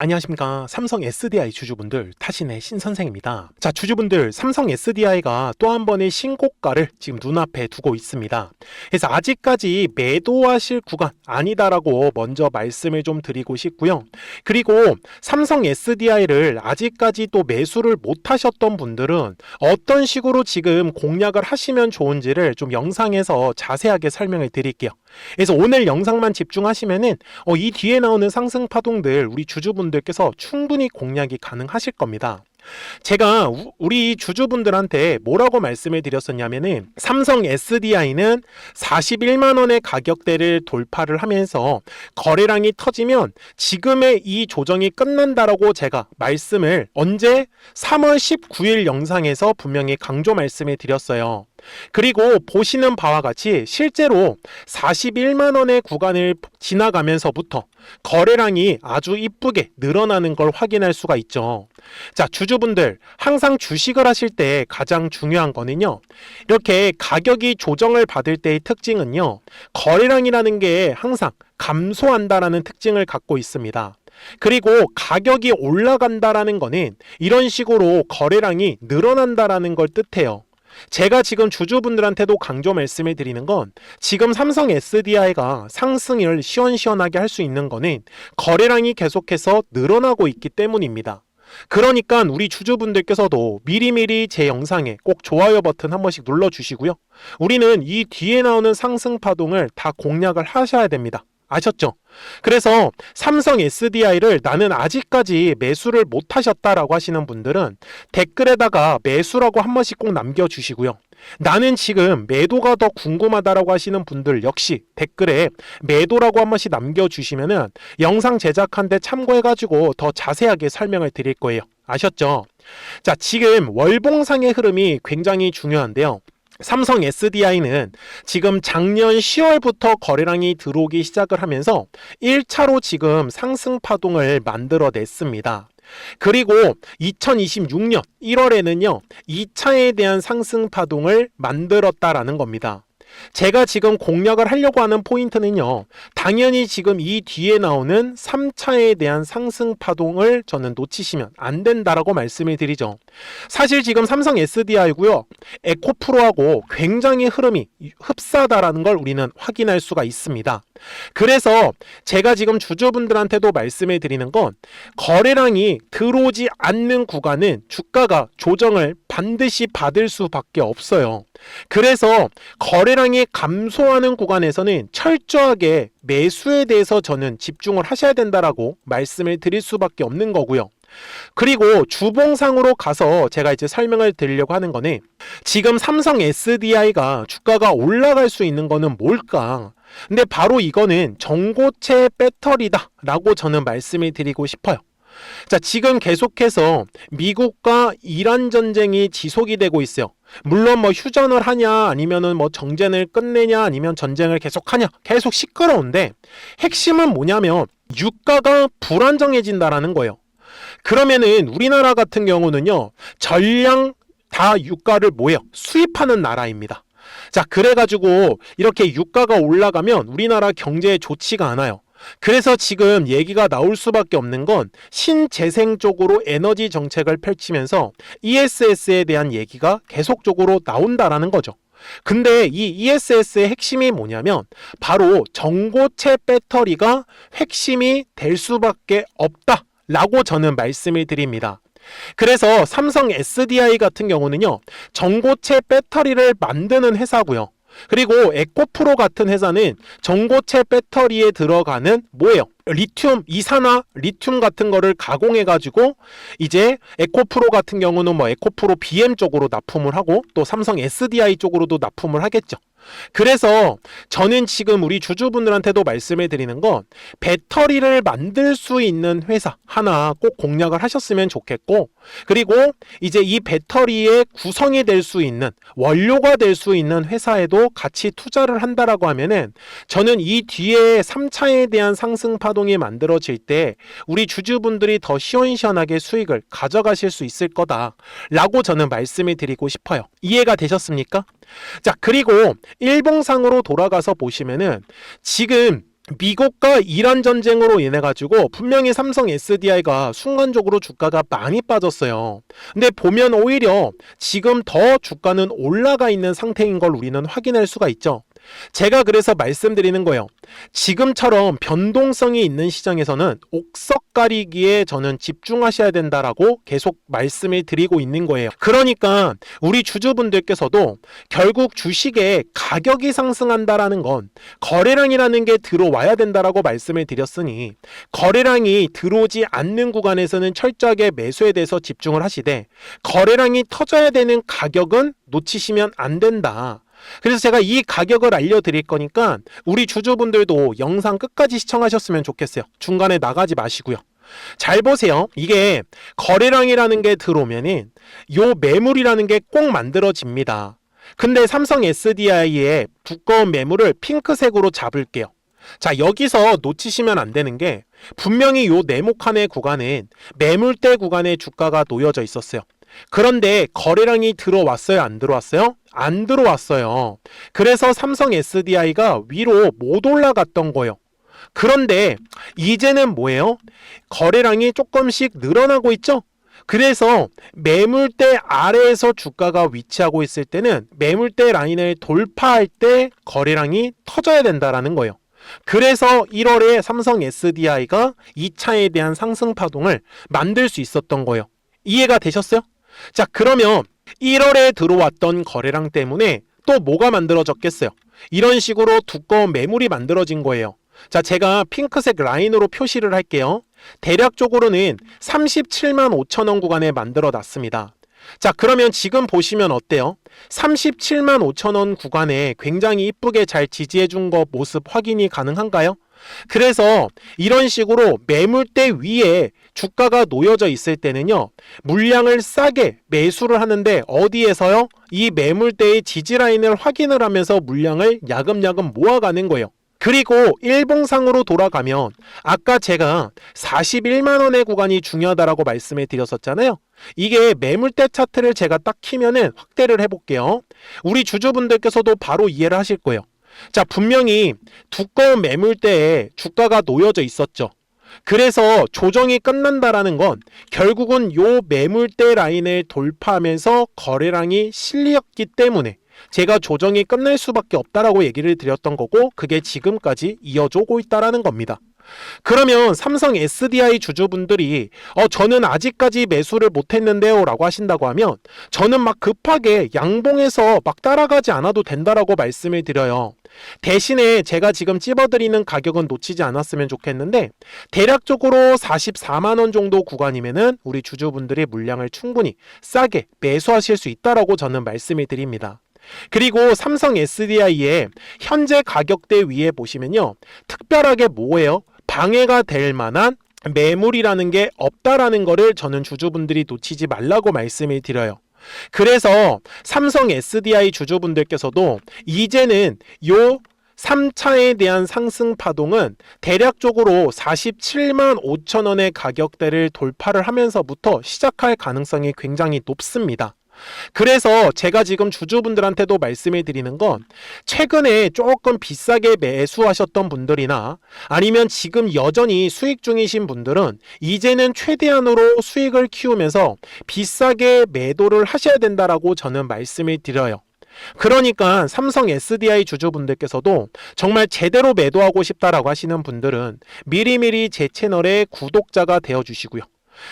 안녕하십니까. 삼성 SDI 주주분들, 타신의 신선생입니다. 자, 주주분들, 삼성 SDI가 또 한 번의 신고가를 지금 눈앞에 두고 있습니다. 그래서 아직까지 매도하실 구간 아니다라고 먼저 말씀을 좀 드리고 싶고요. 그리고 삼성 SDI를 아직까지 또 매수를 못 하셨던 분들은 어떤 식으로 지금 공략을 하시면 좋은지를 좀 영상에서 자세하게 설명을 드릴게요. 그래서 오늘 영상만 집중하시면은 이 뒤에 나오는 상승 파동들 우리 주주분들께서 충분히 공략이 가능하실 겁니다. 제가 우리 주주분들한테 뭐라고 말씀을 드렸었냐면은 삼성 SDI는 41만 원의 가격대를 돌파를 하면서 거래량이 터지면 지금의 이 조정이 끝난다라고 제가 말씀을 언제 3월 19일 영상에서 분명히 강조 말씀을 드렸어요. 그리고 보시는 바와 같이 실제로 41만 원의 구간을 지나가면서부터 거래량이 아주 이쁘게 늘어나는 걸 확인할 수가 있죠. 자, 주주분들 항상 주식을 하실 때 가장 중요한 거는요, 이렇게 가격이 조정을 받을 때의 특징은요, 거래량이라는 게 항상 감소한다라는 특징을 갖고 있습니다. 그리고 가격이 올라간다라는 거는 이런 식으로 거래량이 늘어난다라는 걸 뜻해요. 제가 지금 주주분들한테도 강조 말씀을 드리는 건 지금 삼성 SDI가 상승을 시원시원하게 할 수 있는 거는 거래량이 계속해서 늘어나고 있기 때문입니다. 그러니까 우리 주주분들께서도 미리미리 제 영상에 꼭 좋아요 버튼 한 번씩 눌러주시고요. 우리는 이 뒤에 나오는 상승 파동을 다 공략을 하셔야 됩니다. 아셨죠? 그래서 삼성 SDI를 나는 아직까지 매수를 못 하셨다라고 하시는 분들은 댓글에다가 매수라고 한 번씩 꼭 남겨주시고요. 나는 지금 매도가 더 궁금하다라고 하시는 분들 역시 댓글에 매도라고 한 번씩 남겨주시면은 영상 제작하는데 참고해가지고 더 자세하게 설명을 드릴 거예요. 아셨죠? 자, 지금 월봉상의 흐름이 굉장히 중요한데요. 삼성 SDI는 지금 작년 10월부터 거래량이 들어오기 시작을 하면서 1차로 지금 상승 파동을 만들어냈습니다. 그리고 2026년 1월에는요, 2차에 대한 상승 파동을 만들었다라는 겁니다. 제가 지금 공략을 하려고 하는 포인트는요, 당연히 지금 이 뒤에 나오는 3차에 대한 상승 파동을 저는 놓치시면 안 된다라고 말씀을 드리죠. 사실 지금 삼성 SDI고요, 에코프로하고 굉장히 흐름이 흡사하다라는 걸 우리는 확인할 수가 있습니다. 그래서 제가 지금 주주분들한테도 말씀을 드리는 건 거래량이 들어오지 않는 구간은 주가가 조정을 반드시 받을 수밖에 없어요. 그래서 거래량이 감소하는 구간에서는 철저하게 매수에 대해서 저는 집중을 하셔야 된다라고 말씀을 드릴 수밖에 없는 거고요. 그리고 주봉상으로 가서 제가 이제 설명을 드리려고 하는 거는 지금 삼성 SDI가 주가가 올라갈 수 있는 거는 뭘까? 근데 바로 이거는 전고체 배터리다 라고 저는 말씀을 드리고 싶어요. 자, 지금 계속해서 미국과 이란 전쟁이 지속이 되고 있어요. 물론 뭐 휴전을 하냐 아니면은 뭐 정전을 끝내냐 아니면 전쟁을 계속하냐 계속 시끄러운데 핵심은 뭐냐면 유가가 불안정해진다라는 거예요. 그러면은 우리나라 같은 경우는요, 전량 다 유가를 뭐예요? 수입하는 나라입니다. 자, 그래가지고 이렇게 유가가 올라가면 우리나라 경제에 좋지가 않아요. 그래서 지금 얘기가 나올 수밖에 없는 건 신재생 쪽으로 에너지 정책을 펼치면서 ESS에 대한 얘기가 계속적으로 나온다라는 거죠. 근데 이 ESS의 핵심이 뭐냐면 바로 전고체 배터리가 핵심이 될 수밖에 없다 라고 저는 말씀을 드립니다. 그래서 삼성 SDI 같은 경우는요, 전고체 배터리를 만드는 회사고요. 그리고 에코프로 같은 회사는 전고체 배터리에 들어가는 뭐예요? 리튬, 이산화 리튬 같은 거를 가공해 가지고 이제 에코프로 같은 경우는 뭐 에코프로 BM 쪽으로 납품을 하고 또 삼성 SDI 쪽으로도 납품을 하겠죠. 그래서 저는 지금 우리 주주분들한테도 말씀을 드리는 건 배터리를 만들 수 있는 회사 하나 꼭 공략을 하셨으면 좋겠고, 그리고 이제 이 배터리의 구성이 될 수 있는 원료가 될 수 있는 회사에도 같이 투자를 한다라고 하면은 저는 이 뒤에 3차에 대한 상승 파동이 만들어질 때 우리 주주분들이 더 시원시원하게 수익을 가져가실 수 있을 거다라고 저는 말씀을 드리고 싶어요. 이해가 되셨습니까? 자, 그리고 일봉상으로 돌아가서 보시면은 지금 미국과 이란 전쟁으로 인해 가지고 분명히 삼성 SDI가 순간적으로 주가가 많이 빠졌어요. 근데 보면 오히려 지금 더 주가는 올라가 있는 상태인 걸 우리는 확인할 수가 있죠. 제가 그래서 말씀드리는 거예요. 지금처럼 변동성이 있는 시장에서는 옥석 가리기에 저는 집중하셔야 된다라고 계속 말씀을 드리고 있는 거예요. 그러니까 우리 주주분들께서도 결국 주식의 가격이 상승한다라는 건 거래량이라는 게 들어와야 된다라고 말씀을 드렸으니, 거래량이 들어오지 않는 구간에서는 철저하게 매수에 대해서 집중을 하시되, 거래량이 터져야 되는 가격은 놓치시면 안 된다. 그래서 제가 이 가격을 알려드릴 거니까 우리 주주분들도 영상 끝까지 시청하셨으면 좋겠어요. 중간에 나가지 마시고요. 잘 보세요. 이게 거래량이라는 게 들어오면은 요 매물이라는 게 꼭 만들어집니다. 근데 삼성 SDI의 두꺼운 매물을 핑크색으로 잡을게요. 자, 여기서 놓치시면 안 되는 게, 분명히 요 네모칸의 구간은 매물대 구간에 주가가 놓여져 있었어요. 그런데 거래량이 들어왔어요? 안 들어왔어요? 안 들어왔어요. 그래서 삼성 SDI가 위로 못 올라갔던 거예요. 그런데 이제는 뭐예요? 거래량이 조금씩 늘어나고 있죠? 그래서 매물대 아래에서 주가가 위치하고 있을 때는 매물대 라인을 돌파할 때 거래량이 터져야 된다라는 거예요. 그래서 1월에 삼성 SDI가 2차에 대한 상승 파동을 만들 수 있었던 거예요. 이해가 되셨어요? 자, 그러면 1월에 들어왔던 거래량 때문에 또 뭐가 만들어졌겠어요? 이런 식으로 두꺼운 매물이 만들어진 거예요. 자, 제가 핑크색 라인으로 표시를 할게요. 대략적으로는 37만 5천 원 구간에 만들어 놨습니다. 자, 그러면 지금 보시면 어때요? 37만 5천 원 구간에 굉장히 이쁘게 잘 지지해 준 거 모습 확인이 가능한가요? 그래서 이런 식으로 매물대 위에 주가가 놓여져 있을 때는요, 물량을 싸게 매수를 하는데, 어디에서요? 이 매물대의 지지라인을 확인을 하면서 물량을 야금야금 모아가는 거예요. 그리고 일봉상으로 돌아가면 아까 제가 41만 원의 구간이 중요하다라고 말씀을 드렸었잖아요. 이게 매물대 차트를 제가 딱 키면은 확대를 해볼게요. 우리 주주분들께서도 바로 이해를 하실 거예요. 자, 분명히 두꺼운 매물대에 주가가 놓여져 있었죠. 그래서 조정이 끝난다라는 건 결국은 요 매물대 라인을 돌파하면서 거래량이 실렸기 때문에 제가 조정이 끝날 수밖에 없다라고 얘기를 드렸던 거고, 그게 지금까지 이어져 오고 있다라는 겁니다. 그러면 삼성 SDI 주주분들이 저는 아직까지 매수를 못했는데요 라고 하신다고 하면, 저는 막 급하게 양봉해서 막 따라가지 않아도 된다라고 말씀을 드려요. 대신에 제가 지금 찝어드리는 가격은 놓치지 않았으면 좋겠는데, 대략적으로 44만 원 정도 구간이면은 우리 주주분들이 물량을 충분히 싸게 매수하실 수 있다라고 저는 말씀을 드립니다. 그리고 삼성 SDI의 현재 가격대 위에 보시면요, 특별하게 뭐예요? 방해가 될 만한 매물이라는 게 없다라는 거를 저는 주주분들이 놓치지 말라고 말씀을 드려요. 그래서 삼성 SDI 주주분들께서도 이제는 요 3차에 대한 상승 파동은 대략적으로 47만 5천 원의 가격대를 돌파를 하면서부터 시작할 가능성이 굉장히 높습니다. 그래서 제가 지금 주주분들한테도 말씀을 드리는 건, 최근에 조금 비싸게 매수하셨던 분들이나 아니면 지금 여전히 수익 중이신 분들은 이제는 최대한으로 수익을 키우면서 비싸게 매도를 하셔야 된다라고 저는 말씀을 드려요. 그러니까 삼성 SDI 주주분들께서도 정말 제대로 매도하고 싶다라고 하시는 분들은 미리미리 제 채널의 구독자가 되어 주시고요.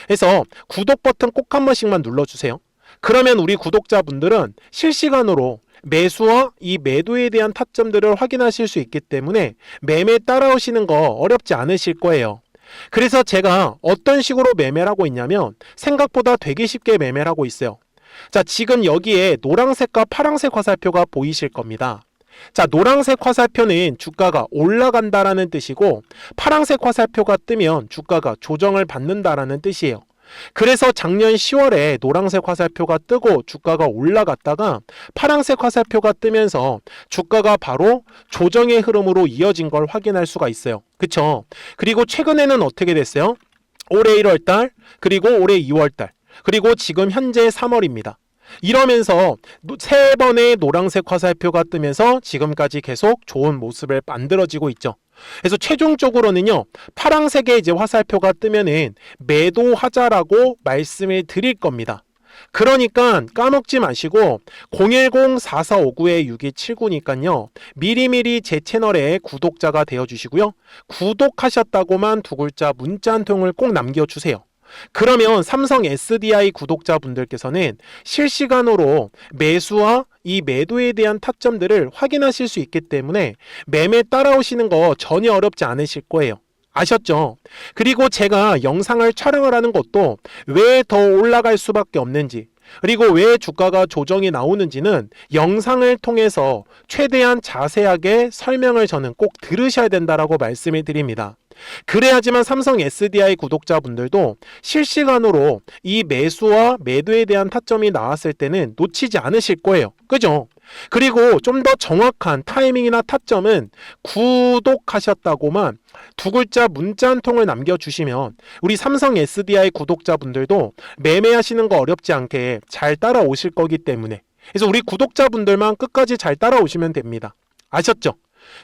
그래서 구독 버튼 꼭 한 번씩만 눌러주세요. 그러면 우리 구독자분들은 실시간으로 매수와 이 매도에 대한 타점들을 확인하실 수 있기 때문에 매매 따라오시는 거 어렵지 않으실 거예요. 그래서 제가 어떤 식으로 매매를 하고 있냐면, 생각보다 되게 쉽게 매매를 하고 있어요. 자, 지금 여기에 노란색과 파란색 화살표가 보이실 겁니다. 자, 노란색 화살표는 주가가 올라간다라는 뜻이고, 파란색 화살표가 뜨면 주가가 조정을 받는다라는 뜻이에요. 그래서 작년 10월에 노란색 화살표가 뜨고 주가가 올라갔다가 파란색 화살표가 뜨면서 주가가 바로 조정의 흐름으로 이어진 걸 확인할 수가 있어요. 그쵸? 그리고 최근에는 어떻게 됐어요? 올해 1월달, 그리고 올해 2월달, 그리고 지금 현재 3월입니다. 이러면서 세 번의 노란색 화살표가 뜨면서 지금까지 계속 좋은 모습을 만들어지고 있죠. 그래서 최종적으로는요, 파란색의 이제 화살표가 뜨면은 매도하자라고 말씀을 드릴 겁니다. 그러니까 까먹지 마시고 010-4459-6279니까요. 미리미리 제 채널에 구독자가 되어주시고요. 구독하셨다고만 두 글자 문자 한 통을 꼭 남겨주세요. 그러면 삼성 SDI 구독자분들께서는 실시간으로 매수와 이 매도에 대한 타점들을 확인하실 수 있기 때문에 매매 따라오시는 거 전혀 어렵지 않으실 거예요. 아셨죠? 그리고 제가 영상을 촬영을 하는 것도 왜 더 올라갈 수밖에 없는지, 그리고 왜 주가가 조정이 나오는지는 영상을 통해서 최대한 자세하게 설명을 저는 꼭 들으셔야 된다라고 말씀을 드립니다. 그래야지만 삼성 SDI 구독자분들도 실시간으로 이 매수와 매도에 대한 타점이 나왔을 때는 놓치지 않으실 거예요. 그죠? 그리고 좀 더 정확한 타이밍이나 타점은 구독하셨다고만 두 글자 문자 한 통을 남겨주시면 우리 삼성 SDI 구독자분들도 매매하시는 거 어렵지 않게 잘 따라오실 거기 때문에, 그래서 우리 구독자분들만 끝까지 잘 따라오시면 됩니다. 아셨죠?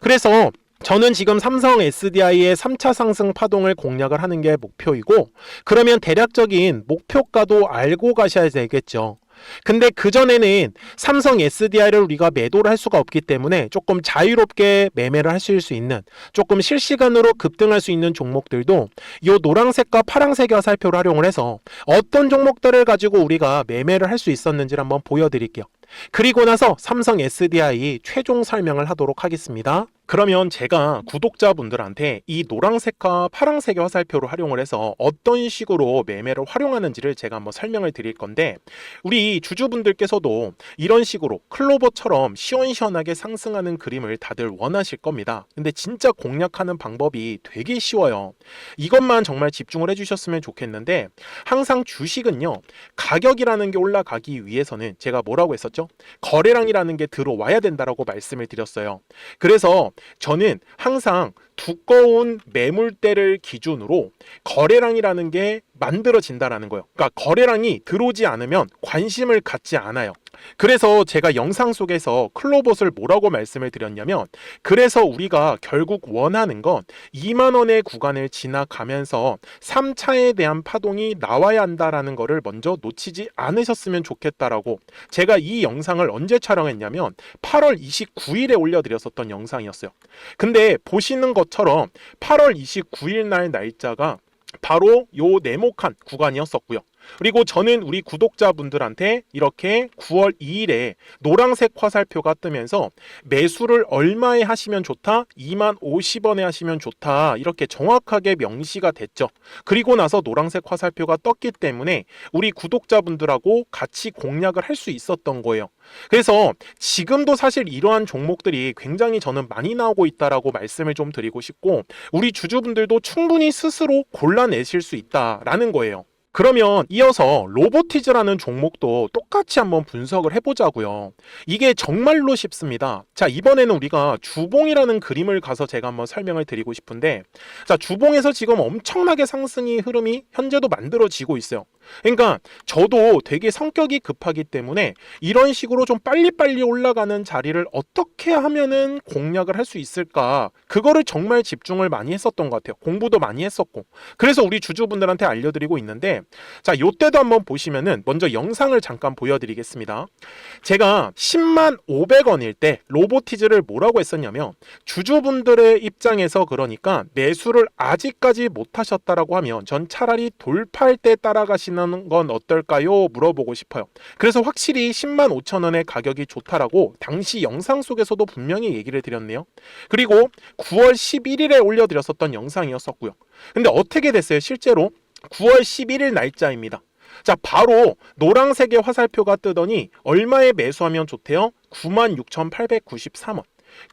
그래서 저는 지금 삼성 SDI의 3차 상승 파동을 공략을 하는 게 목표이고, 그러면 대략적인 목표가도 알고 가셔야 되겠죠. 근데 그전에는 삼성 SDI를 우리가 매도를 할 수가 없기 때문에 조금 자유롭게 매매를 하실 수 있는, 조금 실시간으로 급등할 수 있는 종목들도 이 노란색과 파란색의 화살표를 활용을 해서 어떤 종목들을 가지고 우리가 매매를 할 수 있었는지를 한번 보여드릴게요. 그리고 나서 삼성 SDI 최종 설명을 하도록 하겠습니다. 그러면 제가 구독자분들한테 이 노란색과 파란색의 화살표를 활용을 해서 어떤 식으로 매매를 활용하는지를 제가 한번 설명을 드릴 건데, 우리 주주분들께서도 이런 식으로 클로버처럼 시원시원하게 상승하는 그림을 다들 원하실 겁니다. 근데 진짜 공략하는 방법이 되게 쉬워요. 이것만 정말 집중을 해주셨으면 좋겠는데, 항상 주식은요, 가격이라는 게 올라가기 위해서는 제가 뭐라고 했었죠? 거래량이라는 게 들어와야 된다라고 말씀을 드렸어요. 그래서 저는 항상 두꺼운 매물대를 기준으로 거래량이라는 게 만들어진다라는 거예요. 그러니까 거래량이 들어오지 않으면 관심을 갖지 않아요. 그래서 제가 영상 속에서 클로봇을 뭐라고 말씀을 드렸냐면, 그래서 우리가 결국 원하는 건 2만 원의 구간을 지나가면서 3차에 대한 파동이 나와야 한다라는 거를 먼저 놓치지 않으셨으면 좋겠다라고, 제가 이 영상을 언제 촬영했냐면 8월 29일에 올려드렸었던 영상이었어요. 근데 보시는 것처럼 8월 29일 날 날짜가 바로 요 네모칸 구간이었었고요. 그리고 저는 우리 구독자분들한테 이렇게 9월 2일에 노란색 화살표가 뜨면서 매수를 얼마에 하시면 좋다? 2만 50원에 하시면 좋다. 이렇게 정확하게 명시가 됐죠. 그리고 나서 노란색 화살표가 떴기 때문에 우리 구독자분들하고 같이 공략을 할 수 있었던 거예요. 그래서 지금도 사실 이러한 종목들이 굉장히 저는 많이 나오고 있다라고 말씀을 좀 드리고 싶고, 우리 주주분들도 충분히 스스로 골라내실 수 있다라는 거예요. 그러면 이어서 로보티즈라는 종목도 똑같이 한번 분석을 해보자고요. 이게 정말로 쉽습니다. 자, 이번에는 우리가 주봉이라는 그림을 가서 제가 한번 설명을 드리고 싶은데, 자, 주봉에서 지금 엄청나게 상승이 흐름이 현재도 만들어지고 있어요. 그러니까 저도 되게 성격이 급하기 때문에 이런 식으로 좀 빨리빨리 올라가는 자리를 어떻게 하면은 공략을 할 수 있을까, 그거를 정말 집중을 많이 했었던 것 같아요. 공부도 많이 했었고. 그래서 우리 주주분들한테 알려드리고 있는데, 자, 요때도 한번 보시면은 먼저 영상을 잠깐 보여드리겠습니다. 제가 10만 500원일 때 로보티즈를 뭐라고 했었냐면, 주주분들의 입장에서 그러니까 매수를 아직까지 못 하셨다라고 하면 전 차라리 돌파할 때 따라가시는 건 어떨까요? 물어보고 싶어요. 그래서 확실히 10만 5천 원의 가격이 좋다라고 당시 영상 속에서도 분명히 얘기를 드렸네요. 그리고 9월 11일에 올려드렸었던 영상이었었고요. 근데 어떻게 됐어요? 실제로 9월 11일 날짜입니다. 자, 바로 노란색의 화살표가 뜨더니 얼마에 매수하면 좋대요? 96,893원.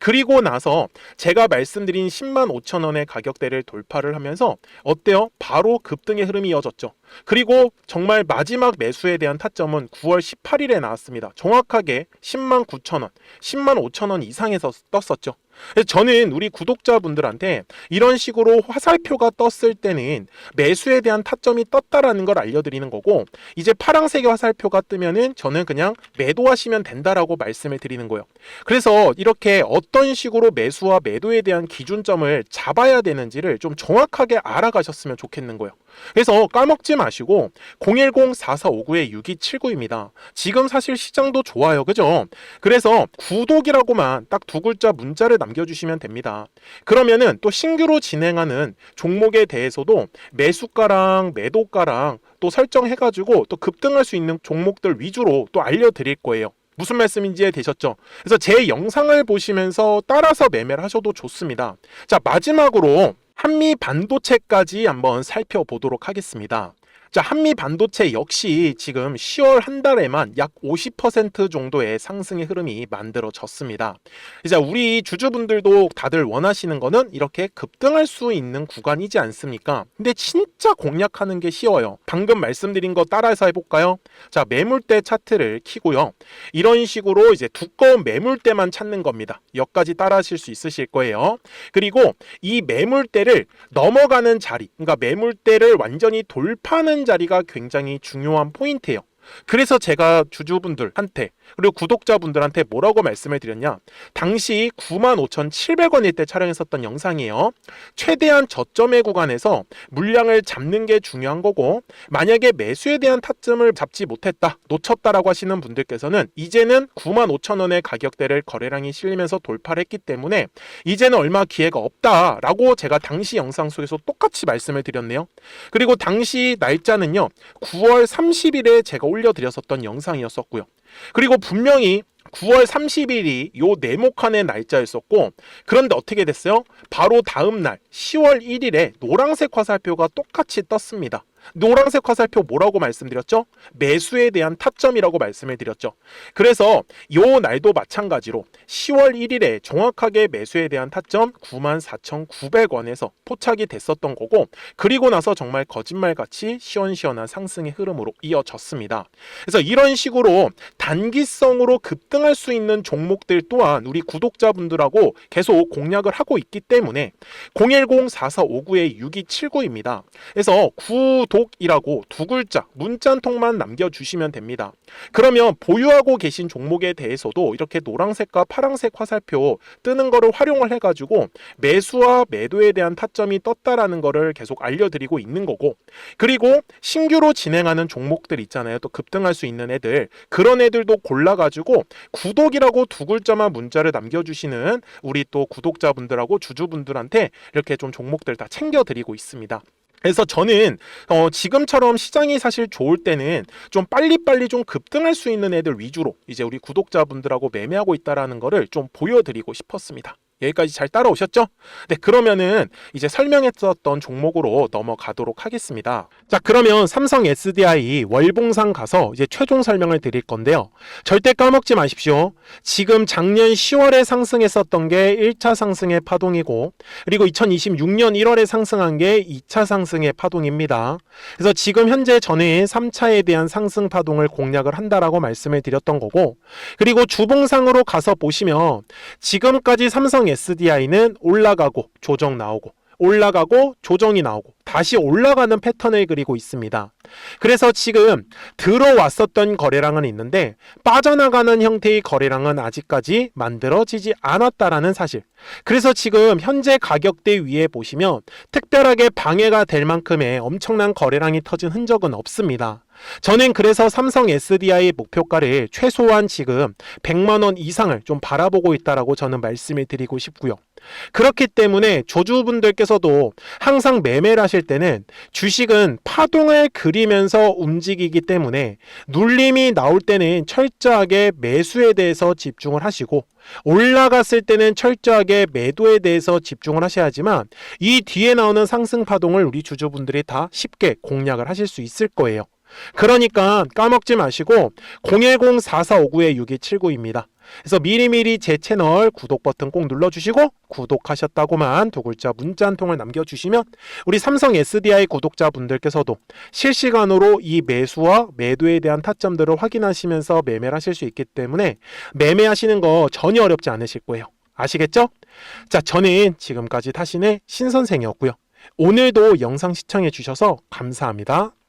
그리고 나서 제가 말씀드린 10만 5천 원의 가격대를 돌파를 하면서 어때요? 바로 급등의 흐름이 이어졌죠. 그리고 정말 마지막 매수에 대한 타점은 9월 18일에 나왔습니다. 정확하게 10만 9천 원, 10만 5천 원 이상에서 떴었죠. 그래서 저는 우리 구독자분들한테 이런 식으로 화살표가 떴을 때는 매수에 대한 타점이 떴다라는 걸 알려드리는 거고, 이제 파란색의 화살표가 뜨면은 저는 그냥 매도하시면 된다라고 말씀을 드리는 거예요. 그래서 이렇게 어떤 식으로 매수와 매도에 대한 기준점을 잡아야 되는지를 좀 정확하게 알아가셨으면 좋겠는 거예요. 그래서 까먹지 마시고 010-4459-6279입니다. 지금 사실 시장도 좋아요, 그죠? 그래서 구독이라고만 딱 두 글자 문자를 남겨주시면 됩니다. 그러면은 또 신규로 진행하는 종목에 대해서도 매수가랑 매도가랑 또 설정해가지고 또 급등할 수 있는 종목들 위주로 또 알려드릴 거예요. 무슨 말씀인지 이해되셨죠? 그래서 제 영상을 보시면서 따라서 매매를 하셔도 좋습니다. 자, 마지막으로 한미 반도체까지 한번 살펴보도록 하겠습니다. 자, 한미 반도체 역시 지금 10월 한 달에만 약 50% 정도의 상승의 흐름이 만들어졌습니다. 이제 우리 주주분들도 다들 원하시는 거는 이렇게 급등할 수 있는 구간이지 않습니까? 근데 진짜 공략하는 게 쉬워요. 방금 말씀드린 거 따라서 해볼까요? 자, 매물대 차트를 켜고요. 이런 식으로 이제 두꺼운 매물대만 찾는 겁니다. 여기까지 따라 하실 수 있으실 거예요. 그리고 이 매물대를 넘어가는 자리, 그러니까 매물대를 완전히 돌파하는 자리가 굉장히 중요한 포인트예요. 그래서 제가 주주분들한테 그리고 구독자분들한테 뭐라고 말씀을 드렸냐, 당시 95,700원일 때 촬영했었던 영상이에요. 최대한 저점의 구간에서 물량을 잡는 게 중요한 거고, 만약에 매수에 대한 타점을 잡지 못했다, 놓쳤다라고 하시는 분들께서는 이제는 95,000원의 가격대를 거래량이 실리면서 돌파를 했기 때문에 이제는 얼마 기회가 없다라고 제가 당시 영상 속에서 똑같이 말씀을 드렸네요. 그리고 당시 날짜는요, 9월 30일에 제가 올려드렸었던 영상이었었고요. 그리고 분명히 9월 30일이 요 네모칸의 날짜였었고, 그런데 어떻게 됐어요? 바로 다음 날 10월 1일에 노란색 화살표가 똑같이 떴습니다. 노란색 화살표 뭐라고 말씀드렸죠? 매수에 대한 타점이라고 말씀을 드렸죠. 그래서 요 날도 마찬가지로 10월 1일에 정확하게 매수에 대한 타점 94,900원에서 포착이 됐었던 거고, 그리고 나서 정말 거짓말같이 시원시원한 상승의 흐름으로 이어졌습니다. 그래서 이런 식으로 단기성으로 급등할 수 있는 종목들 또한 우리 구독자분들하고 계속 공략을 하고 있기 때문에 010-4459-6279입니다. 그래서 구독이라고 두 글자 문자 한 통만 남겨주시면 됩니다. 그러면 보유하고 계신 종목에 대해서도 이렇게 노란색과 파란색 화살표 뜨는 거를 활용을 해가지고 매수와 매도에 대한 타점이 떴다라는 거를 계속 알려드리고 있는 거고, 그리고 신규로 진행하는 종목들 있잖아요. 또 급등할 수 있는 애들, 그런 애들도 골라가지고 구독이라고 두 글자만 문자를 남겨주시는 우리 또 구독자분들하고 주주분들한테 이렇게 좀 종목들 다 챙겨드리고 있습니다. 그래서 저는 지금처럼 시장이 사실 좋을 때는 좀 빨리빨리 좀 급등할 수 있는 애들 위주로 이제 우리 구독자분들하고 매매하고 있다라는 거를 좀 보여드리고 싶었습니다. 여기까지 잘 따라오셨죠? 네, 그러면은 이제 설명했었던 종목으로 넘어가도록 하겠습니다. 자, 그러면 삼성 SDI 월봉상 가서 이제 최종 설명을 드릴 건데요. 절대 까먹지 마십시오. 지금 작년 10월에 상승했었던 게 1차 상승의 파동이고, 그리고 2026년 1월에 상승한 게 2차 상승의 파동입니다. 그래서 지금 현재 저는 3차에 대한 상승 파동을 공략을 한다라고 말씀을 드렸던 거고, 그리고 주봉상으로 가서 보시면 지금까지 삼성 SDI는 올라가고 조정 나오고 올라가고 조정이 나오고 다시 올라가는 패턴을 그리고 있습니다. 그래서 지금 들어왔었던 거래량은 있는데 빠져나가는 형태의 거래량은 아직까지 만들어지지 않았다라는 사실. 그래서 지금 현재 가격대 위에 보시면 특별하게 방해가 될 만큼의 엄청난 거래량이 터진 흔적은 없습니다. 저는 그래서 삼성 SDI 목표가를 최소한 지금 100만원 이상을 좀 바라보고 있다라고 저는 말씀을 드리고 싶고요. 그렇기 때문에 조주분들께서도 항상 매매를 하실 때는 주식은 파동을 그리면서 움직이기 때문에 눌림이 나올 때는 철저하게 매수에 대해서 집중을 하시고, 올라갔을 때는 철저하게 매도에 대해서 집중을 하셔야지만 이 뒤에 나오는 상승 파동을 우리 주주분들이 다 쉽게 공략을 하실 수 있을 거예요. 그러니까 까먹지 마시고 010-4459-6279입니다. 그래서 미리미리 제 채널 구독 버튼 꼭 눌러주시고 구독하셨다고만 두 글자 문자 한 통을 남겨주시면 우리 삼성 SDI 구독자분들께서도 실시간으로 이 매수와 매도에 대한 타점들을 확인하시면서 매매를 하실 수 있기 때문에 매매하시는 거 전혀 어렵지 않으실 거예요. 아시겠죠? 자, 저는 지금까지 타신의 신선생이었고요. 오늘도 영상 시청해 주셔서 감사합니다.